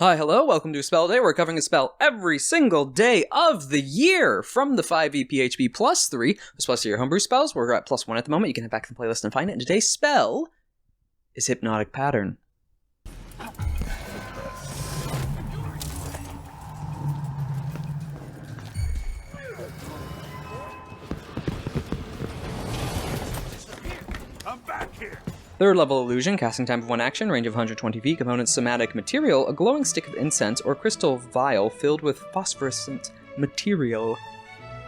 Hi, hello, welcome to Spell Day. We're covering a spell every single day of the year from the 5e PHP +3. This plus your homebrew spells. We're at +1 at the moment. You can head back to the playlist and find it. And today's spell is Hypnotic Pattern. I'm back here. Third level illusion, casting time of 1 action, range of 120 feet, components somatic material, a glowing stick of incense or crystal vial filled with phosphorescent material.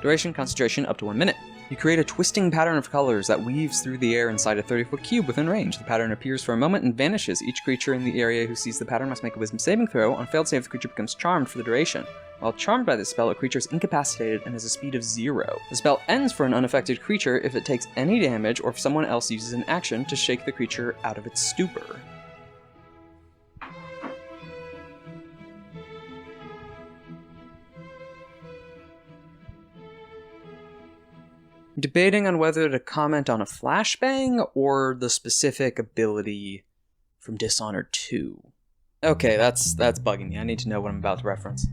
Duration, concentration, up to 1 minute. You create a twisting pattern of colors that weaves through the air inside a 30-foot cube within range. The pattern appears for a moment and vanishes. Each creature in the area who sees the pattern must make a wisdom saving throw. On failed save, the creature becomes charmed for the duration. While charmed by this spell, a creature is incapacitated and has a speed of 0. The spell ends for an unaffected creature if it takes any damage or if someone else uses an action to shake the creature out of its stupor. I'm debating on whether to comment on a flashbang or the specific ability from Dishonored 2. Okay, that's bugging me. I need to know what I'm about to reference.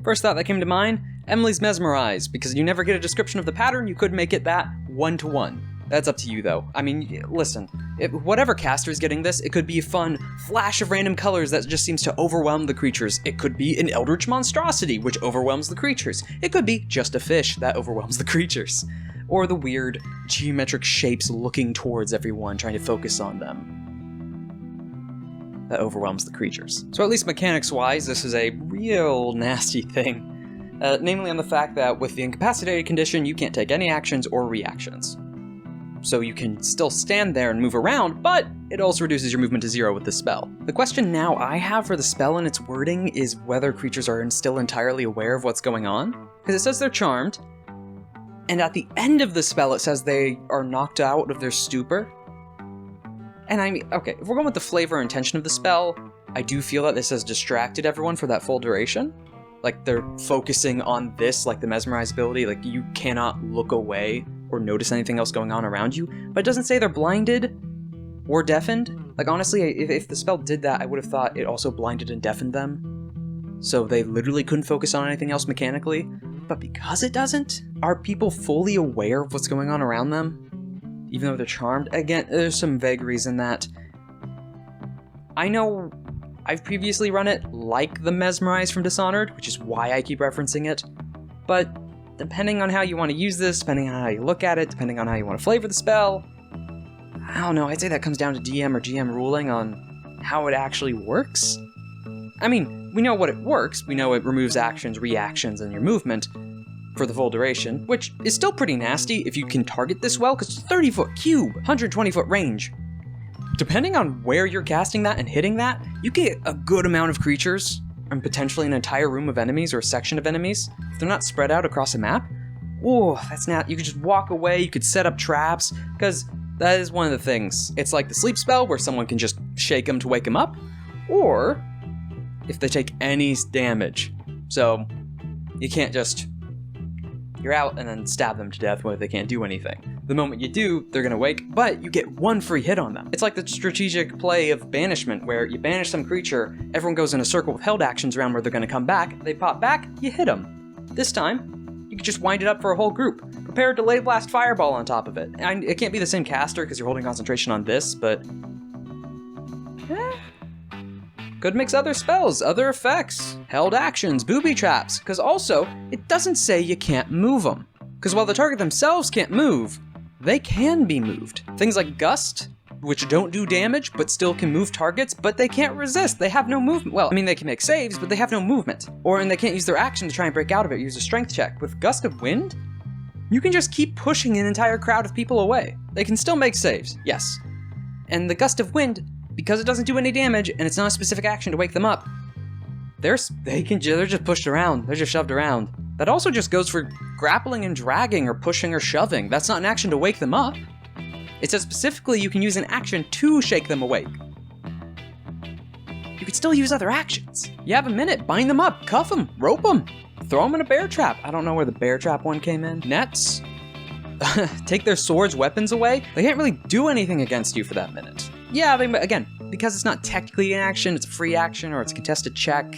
First thought that came to mind, Emily's Mesmerize. Because you never get a description of the pattern, you could make it that 1-to-1. That's up to you, though. I mean, listen, whatever caster is getting this, it could be a fun flash of random colors that just seems to overwhelm the creatures. It could be an eldritch monstrosity, which overwhelms the creatures. It could be just a fish that overwhelms the creatures. Or the weird geometric shapes looking towards everyone, trying to focus on them. That overwhelms the creatures. So at least mechanics-wise, this is a real nasty thing. Namely on the fact that with the incapacitated condition, you can't take any actions or reactions. So you can still stand there and move around, but it also reduces your movement to 0 with the spell. The question now I have for the spell and its wording is whether creatures are still entirely aware of what's going on. Because it says they're charmed, and at the end of the spell it says they are knocked out of their stupor. And I mean, okay, if we're going with the flavor and intention of the spell, I do feel that this has distracted everyone for that full duration. Like, they're focusing on this, like the Mesmerize ability, like you cannot look away or notice anything else going on around you, but it doesn't say they're blinded or deafened. Like, honestly, if the spell did that, I would have thought it also blinded and deafened them, so they literally couldn't focus on anything else mechanically. But because it doesn't, are people fully aware of what's going on around them? Even though they're charmed? Again, there's some vagaries in that. I know I've previously run it like the Mesmerize from Dishonored, which is why I keep referencing it, but depending on how you want to use this, depending on how you look at it, depending on how you want to flavor the spell, I don't know, I'd say that comes down to DM or GM ruling on how it actually works. I mean, we know what it works, we know it removes actions, reactions, and your movement for the full duration, which is still pretty nasty if you can target this well, because it's a 30-foot cube, 120-foot range. Depending on where you're casting that and hitting that, you get a good amount of creatures, and potentially an entire room of enemies or a section of enemies. If they're not spread out across a map, oh, that's not, you could just walk away, you could set up traps, because that is one of the things. It's like the sleep spell, where someone can just shake them to wake them up, or if they take any damage. So, you can't just, you're out and then stab them to death where they can't do anything. The moment you do, they're gonna wake, but you get 1 free hit on them. It's like the strategic play of banishment, where you banish some creature, everyone goes in a circle with held actions around where they're gonna come back, they pop back, you hit them. This time, you can just wind it up for a whole group. Prepare a Delayed Blast Fireball on top of it. And it can't be the same caster because you're holding concentration on this, but could mix other spells, other effects, held actions, booby traps, because also, it doesn't say you can't move them. Because while the target themselves can't move, they can be moved. Things like Gust, which don't do damage, but still can move targets, but they can't resist, they have no movement. Well, I mean, they can make saves, but they have no movement. And they can't use their action to try and break out of it, use a strength check. With Gust of Wind, you can just keep pushing an entire crowd of people away. They can still make saves, yes. And the Gust of Wind, because it doesn't do any damage, and it's not a specific action to wake them up, they're just pushed around, they're just shoved around. That also just goes for grappling and dragging or pushing or shoving. That's not an action to wake them up. It says specifically you can use an action to shake them awake. You could still use other actions. You have a minute, bind them up, cuff them, rope them, throw them in a bear trap. I don't know where the bear trap one came in. Nets. Take their swords, weapons away. They can't really do anything against you for that minute. yeah, they again, because it's not technically an action, it's a free action or it's a contested check.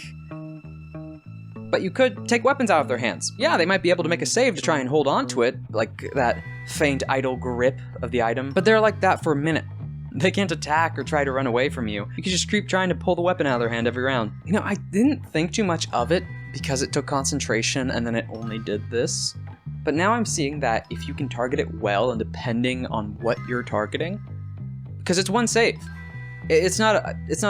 But you could take weapons out of their hands. Yeah, they might be able to make a save to try and hold on to it, like that faint idle grip of the item, but they're like that for a minute. They can't attack or try to run away from you. You can just keep trying to pull the weapon out of their hand every round. You know, I didn't think too much of it because it took concentration and then it only did this. But now I'm seeing that if you can target it well and depending on what you're targeting, because it's one save. It's not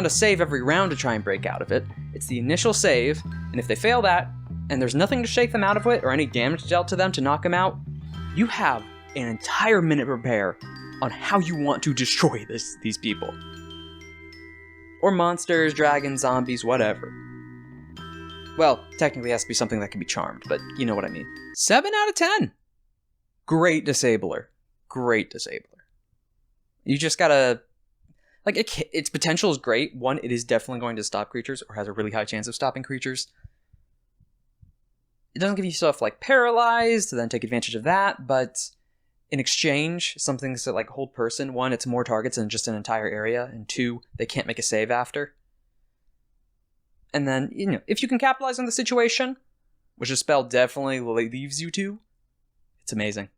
a save every round to try and break out of it. It's the initial save, and if they fail that, and there's nothing to shake them out of it or any damage dealt to them to knock them out, you have an entire minute to prepare on how you want to destroy these people. Or monsters, dragons, zombies, whatever. Well, technically it has to be something that can be charmed, but you know what I mean. 7 out of 10! Great disabler. Great disabler. You just gotta... like, its potential is great. One, it is definitely going to stop creatures, or has a really high chance of stopping creatures. It doesn't give you stuff like paralyzed, to then take advantage of that, but in exchange, something to like hold person. One, it's more targets than just an entire area, and two, they can't make a save after. And then, you know, if you can capitalize on the situation, which a spell definitely leaves you to, it's amazing.